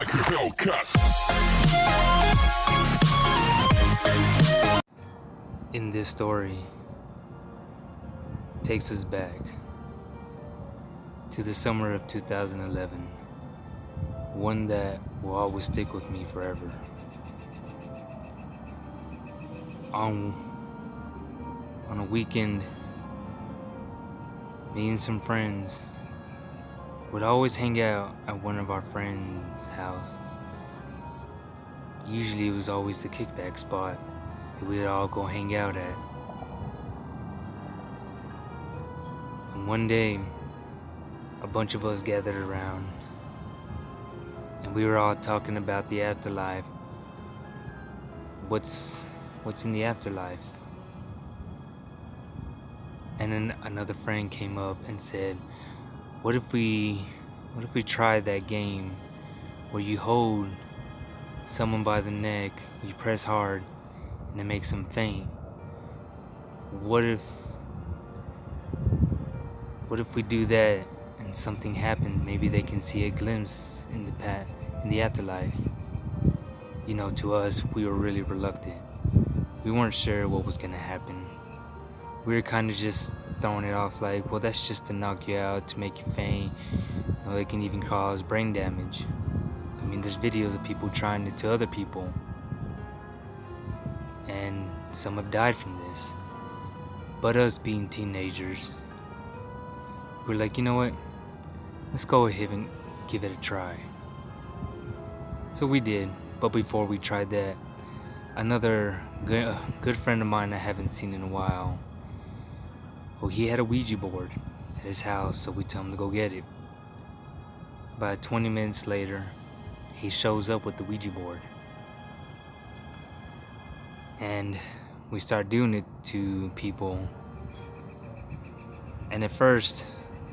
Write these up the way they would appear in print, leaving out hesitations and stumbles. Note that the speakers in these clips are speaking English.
Hellcat. In this story takes us back to the summer of 2011, one that will always stick with me forever. On a weekend, me and some friends would always hang out at one of our friends' house. Usually it was always the kickback spot that we'd all go hang out at. And one day, a bunch of us gathered around and we were all talking about the afterlife. What's in the afterlife? And then another friend came up and said, what if we tried that game where you hold someone by the neck, you press hard, and it makes them faint? What if we do that and something happens? Maybe they can see a glimpse in the afterlife. You know, to us, we were really reluctant. We weren't sure what was gonna happen. We were kind of just throwing it off like, well, that's just to knock you out, to make you faint. You know, it can even cause brain damage. I mean, there's videos of people trying it to other people, and some have died from this. But us being teenagers, we're like, you know what? Let's go ahead and give it a try. So we did, but before we tried that, another good friend of mine I haven't seen in a while, well, he had a Ouija board at his house, so we told him to go get it. About 20 minutes later, he shows up with the Ouija board. And we start doing it to people. And at first,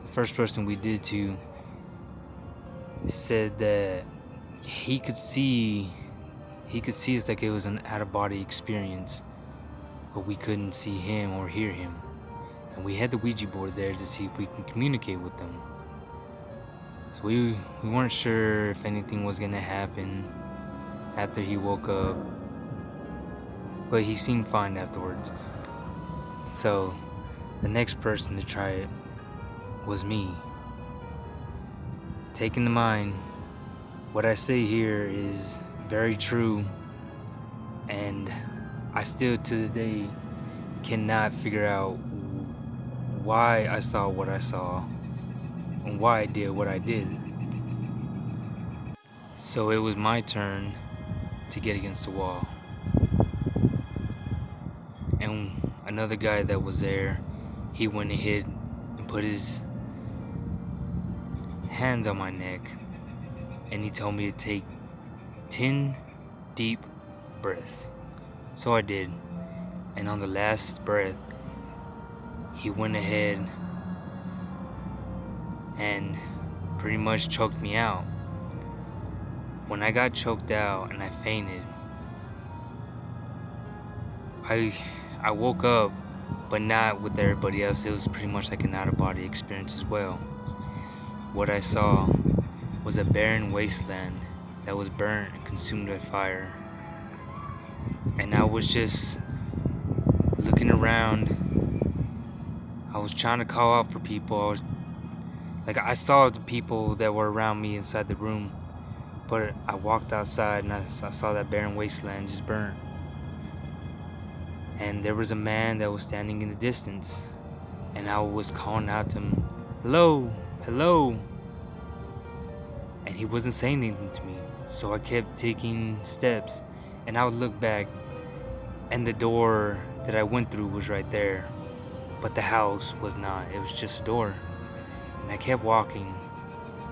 the first person we did to said that he could see us like it was an out-of-body experience, but we couldn't see him or hear him. And we had the Ouija board there to see if we can communicate with them. So we weren't sure if anything was gonna happen after he woke up, but he seemed fine afterwards. So the next person to try it was me. Taking in mind, what I say here is very true, and I still to this day cannot figure out why I saw what I saw and why I did what I did. So it was my turn to get against the wall. And another guy that was there, he went ahead and put his hands on my neck, and he told me to take 10 deep breaths. So I did, and on the last breath, he went ahead and pretty much choked me out. When I got choked out and I fainted, I woke up, but not with everybody else. It was pretty much like an out-of-body experience as well. What I saw was a barren wasteland that was burnt and consumed by fire. And I was just looking around. I was trying to call out for people. I saw the people that were around me inside the room, but I walked outside and I saw that barren wasteland just burnt. And there was a man that was standing in the distance, and I was calling out to him, hello, hello. And he wasn't saying anything to me, so I kept taking steps, and I would look back, and the door that I went through was right there, but the house was not. It was just a door. And I kept walking.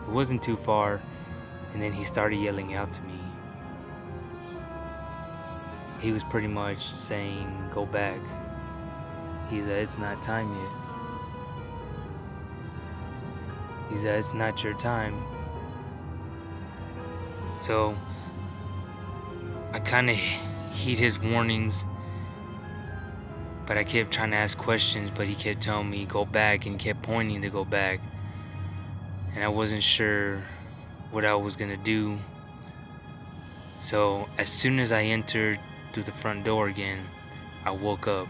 It wasn't too far, and then he started yelling out to me. He was pretty much saying, go back. He said, it's not time yet. He said, it's not your time. So I kind of heed his warnings, but I kept trying to ask questions, but he kept telling me go back, and he kept pointing to go back. And I wasn't sure what I was gonna do, So as soon as I entered through the front door again, I woke up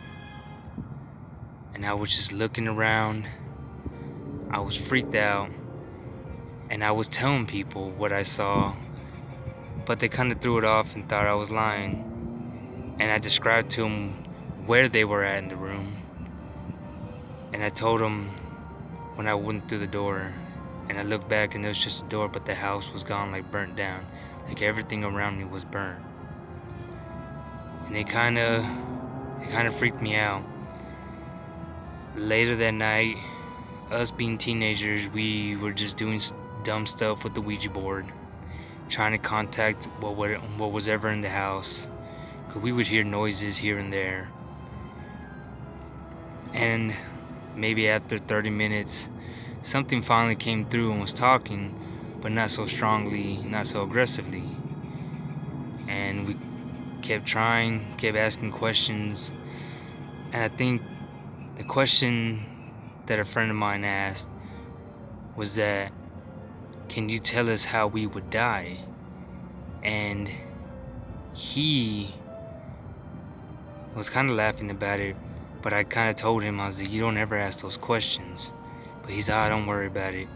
and I was just looking around. I was freaked out and I was telling people what I saw, but they kind of threw it off and thought I was lying. And I described to them where they were at in the room, and I told them when I went through the door, and I looked back and it was just a door, but the house was gone, like burnt down, like everything around me was burnt. And it kind of freaked me out. Later that night, us being teenagers, we were just doing dumb stuff with the Ouija board, trying to contact what was ever in the house, because we would hear noises here and there. And maybe after 30 minutes, something finally came through and was talking, but not so strongly, not so aggressively. And we kept trying, kept asking questions. And I think the question that a friend of mine asked was that, can you tell us how we would die? And he was kind of laughing about it, but I kind of told him, I was like, you don't ever ask those questions. But he's like, oh, don't worry about it.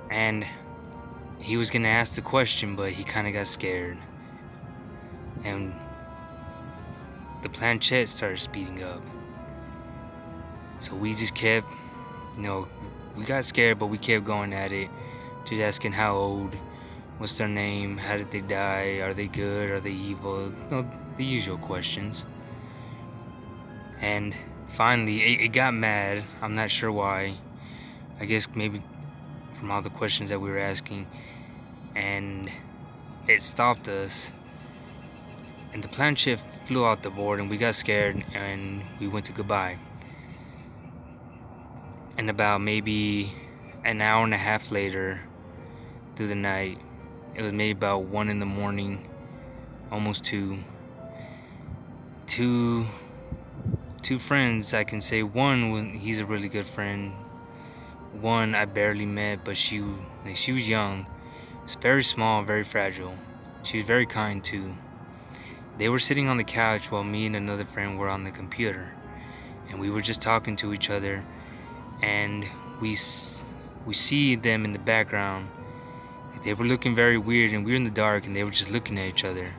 And he was gonna ask the question, but he kind of got scared. And the planchette started speeding up. So we just kept, we got scared, but we kept going at it. Just asking how old, what's their name, how did they die, are they good, are they evil, the usual questions. And finally, it got mad. I'm not sure why. I guess maybe from all the questions that we were asking. And it stopped us. And the planchette flew out the board, and we got scared, and we went to goodbye. And about maybe an hour and a half later, through the night, it was maybe about 1 in the morning, almost 2. Two friends, I can say. One, he's a really good friend. One I barely met, but she was young. It's very small, very fragile. She was very kind too. They were sitting on the couch while me and another friend were on the computer, and we were just talking to each other. And we see them in the background. They were looking very weird, and we were in the dark, and they were just looking at each other.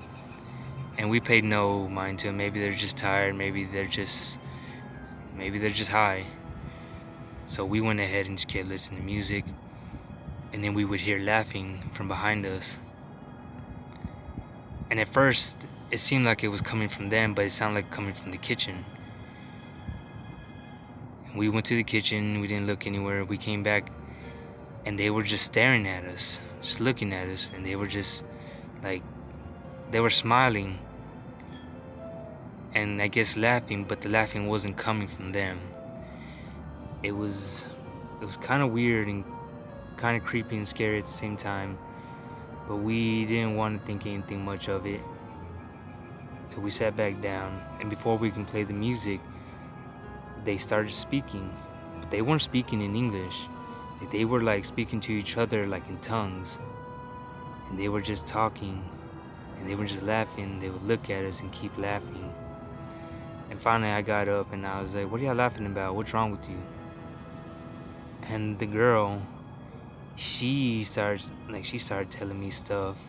And we paid no mind to them. Maybe they're just tired. Maybe they're just high. So we went ahead and just kept listening to music. And then we would hear laughing from behind us. And at first, it seemed like it was coming from them, but it sounded like coming from the kitchen. And we went to the kitchen. We didn't look anywhere. We came back, and they were just staring at us, just looking at us. And they were just like, they were smiling. And I guess laughing, but the laughing wasn't coming from them. It was kind of weird and kind of creepy and scary at the same time, but we didn't want to think anything much of it. So we sat back down, and before we can play the music, they started speaking, but they weren't speaking in English. They were like speaking to each other like in tongues, and they were just talking, and they were just laughing. They would look at us and keep laughing. And finally I got up and I was like, what are y'all laughing about? What's wrong with you? And the girl, she started telling me stuff.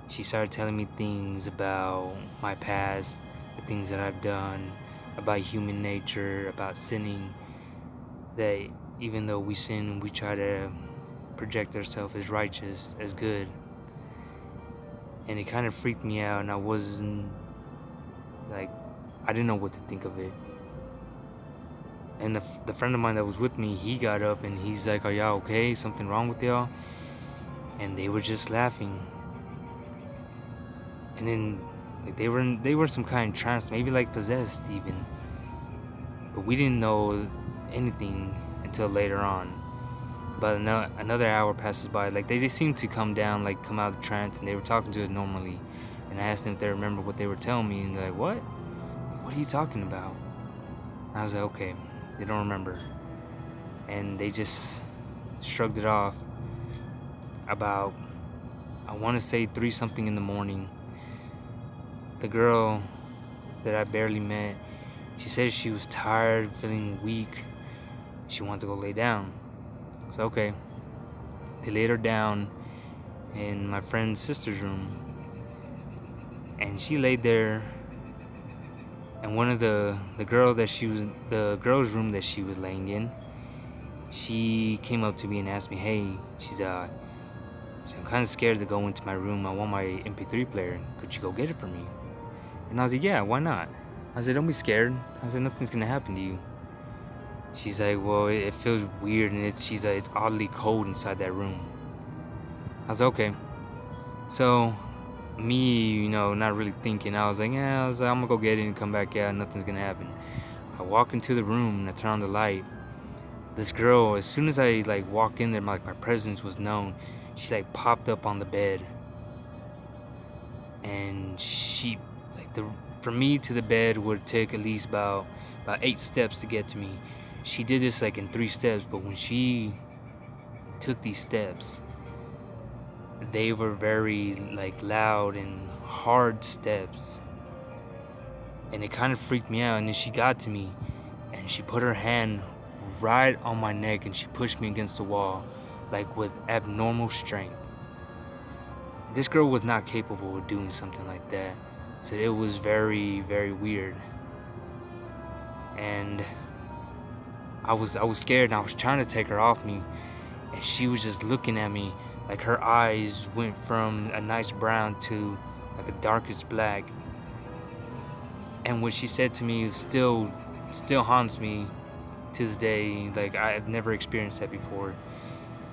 She started telling me things about my past, the things that I've done, about human nature, about sinning. That even though we sin, we try to project ourselves as righteous, as good. And it kind of freaked me out, and I wasn't like, I didn't know what to think of it. And the friend of mine that was with me, he got up and he's like, are y'all okay? Something wrong with y'all? And they were just laughing. And then like they were in some kind of trance, maybe like possessed even. But we didn't know anything until later on. But another hour passes by. Like they seemed to come down, like come out of the trance, and they were talking to us normally. And I asked them if they remember what they were telling me, and they're like, what? What are you talking about? And I was like, okay, they don't remember. And they just shrugged it off. About I want to say 3 something in the morning. The girl that I barely met, she said she was tired, feeling weak. She wanted to go lay down. So okay, they laid her down in my friend's sister's room, and she laid there. And one of the girl's room that she was laying in, she came up to me and asked me, "Hey, I'm kind of scared to go into my room. I want my MP3 player. Could you go get it for me?" And I was like, "Yeah, why not?" I said, "Don't be scared." I said, "Nothing's gonna happen to you." She's like, "Well, it feels weird, and it's oddly cold inside that room." I was like, "Okay." So me, not really thinking, I was like, I'm gonna go get it and come back out. Nothing's gonna happen. I walk into the room and I turn on the light. This girl, as soon as I walk in there, my presence was known. She popped up on the bed, and she from me to the bed would take at least about 8 steps to get to me. She did this in 3 steps, but when she took these steps, they were very loud and hard steps, and it kind of freaked me out. And then she got to me and she put her hand right on my neck and she pushed me against the wall with abnormal strength. This girl was not capable of doing something like that, so it was very, very weird. And I was scared, and I was trying to take her off me, and she was just looking at me. Her eyes went from a nice brown to a darkest black. And what she said to me still haunts me to this day. I've never experienced that before.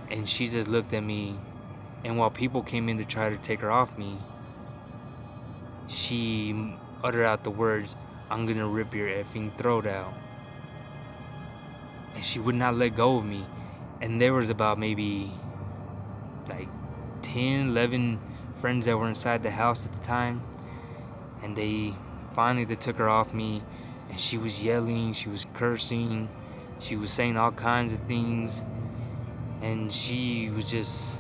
And she just looked at me, and while people came in to try to take her off me, she uttered out the words, "I'm gonna rip your effing throat out." And she would not let go of me. And there was about maybe 10, 11 friends that were inside the house at the time. And they took her off me, and she was yelling, she was cursing, she was saying all kinds of things, and she was just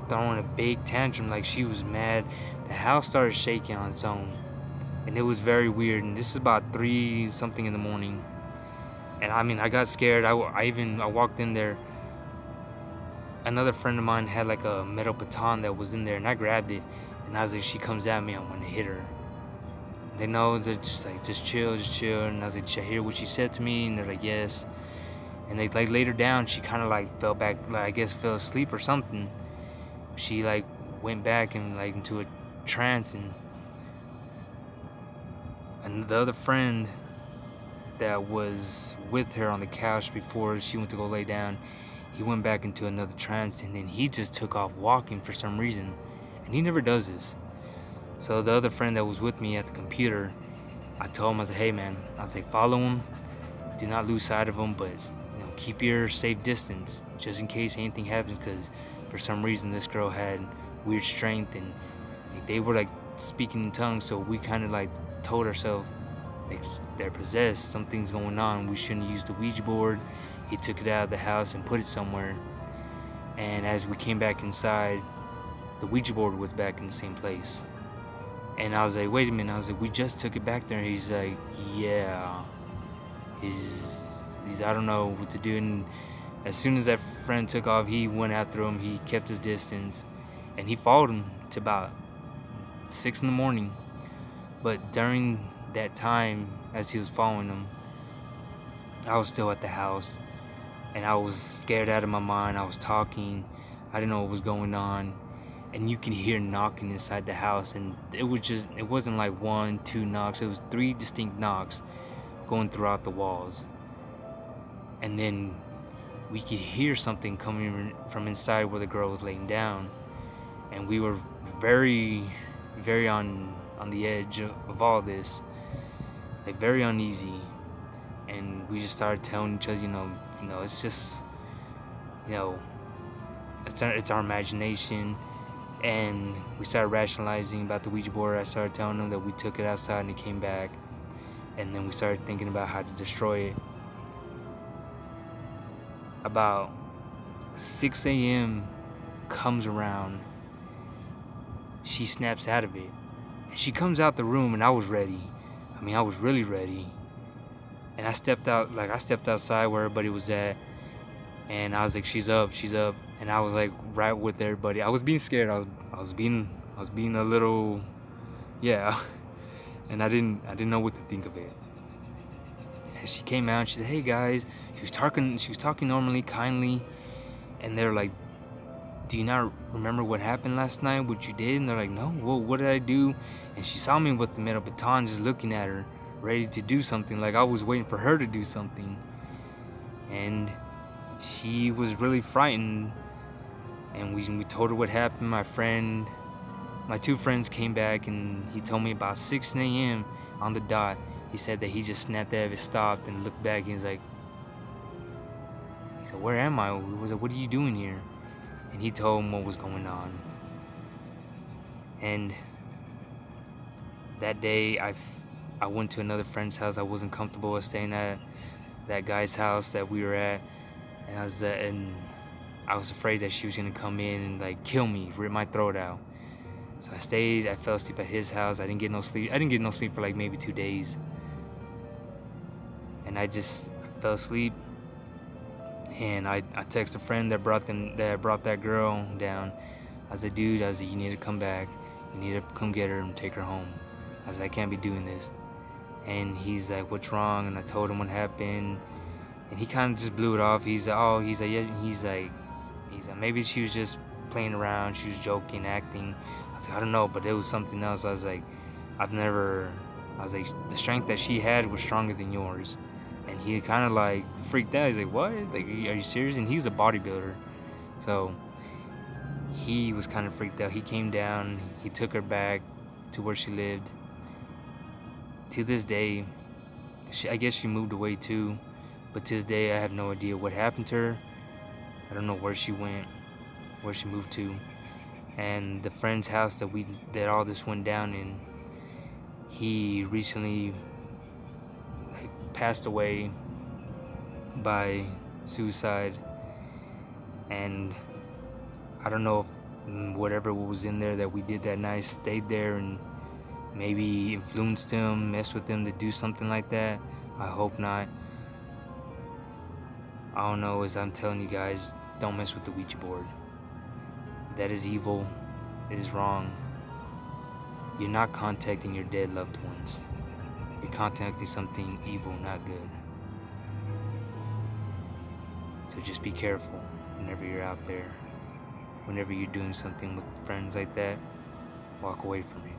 throwing a big tantrum. She was mad. The house started shaking on its own, and it was very weird. And this is about 3 something in the morning, and I got scared. I walked in there. Another friend of mine had a metal baton that was in there, and I grabbed it, and I was like, she comes at me, I'm gonna hit her. They know, they're just chill. And I was like, "Did you hear what she said to me?" And they're like, "Yes." And they laid her down. She kind of fell back, I guess fell asleep or something. She went back and into a trance. And the other friend that was with her on the couch before she went to go lay down, he went back into another trance, and then he just took off walking for some reason. And he never does this. So the other friend that was with me at the computer, I told him, I said, "Hey man," I was like, "follow him. Do not lose sight of him, but keep your safe distance just in case anything happens." Because for some reason this girl had weird strength, and they were speaking in tongues. So we kind of told ourselves they're possessed. Something's going on. We shouldn't use the Ouija board. He took it out of the house and put it somewhere. And as we came back inside, the Ouija board was back in the same place. And I was like, "Wait a minute." I was like, "We just took it back there." He's like, "Yeah." He's I don't know what to do. And as soon as that friend took off, he went after him. He kept his distance, and he followed him to about 6 in the morning. But during that time, as he was following him, I was still at the house, and I was scared out of my mind. I was talking. I didn't know what was going on. And you can hear knocking inside the house, and it wasn't 1, 2 knocks. It was 3 distinct knocks going throughout the walls. And then we could hear something coming from inside where the girl was laying down, and we were very, very on the edge of all this, very uneasy. And we just started telling each other, it's just, it's our imagination. And we started rationalizing about the Ouija board. I started telling them that we took it outside and it came back. And then we started thinking about how to destroy it. About 6 a.m. comes around, she snaps out of it. And she comes out the room, and I was ready. I mean, I was really ready. And I stepped outside where everybody was at. And I was like, she's up. And I was like right with everybody. I was being scared. I was being a little, yeah. And I didn't know what to think of it. And she came out and she said, "Hey guys." She was talking normally, kindly. And they're like, "Do you not remember what happened last night? What you did?" And they're like, "No, well, what did I do?" And she saw me with the metal baton, just looking at her, ready to do something. Like I was waiting for her to do something. And she was really frightened. And we told her what happened. My two friends came back, and he told me about 6 a.m. on the dot. He said that he just snapped out of it, stopped, and looked back, and he said, "Where am I?" He was like, "What are you doing here?" And he told him what was going on. And that day, I went to another friend's house. I wasn't comfortable with staying at that guy's house that we were at, and I was afraid that she was gonna come in and like kill me, rip my throat out. So I stayed. I fell asleep at his house. I didn't get no sleep for like maybe 2 days. And I just fell asleep. And I texted a friend that brought that girl down. I was like, "Dude," "you need to come back. You need to come get her and take her home." I was like, "I can't be doing this." And he's like, "What's wrong?" And I told him what happened. And he kind of just blew it off. He's like, "Oh," he's like, "Maybe she was just playing around. She was joking, acting." I was like, "I don't know, but it was something else." I was like, "The strength that she had was stronger than yours." And he kind of like freaked out. He's like, "What? Like, are you serious?" And he's a bodybuilder. So he was kind of freaked out. He came down. He took her back to where she lived. To this day, I guess she moved away too. But to this day, I have no idea what happened to her. I don't know where she went, where she moved to. And the friend's house that all this went down in, he recently passed away by suicide. And I don't know if whatever was in there that we did that night stayed there and maybe influenced him, messed with him to do something like that. I hope not. All I know is I'm telling you guys, don't mess with the Ouija board. That is evil. It is wrong. You're not contacting your dead loved ones. You're contacting something evil, not good. So just be careful whenever you're out there. Whenever you're doing something with friends like that, walk away from it.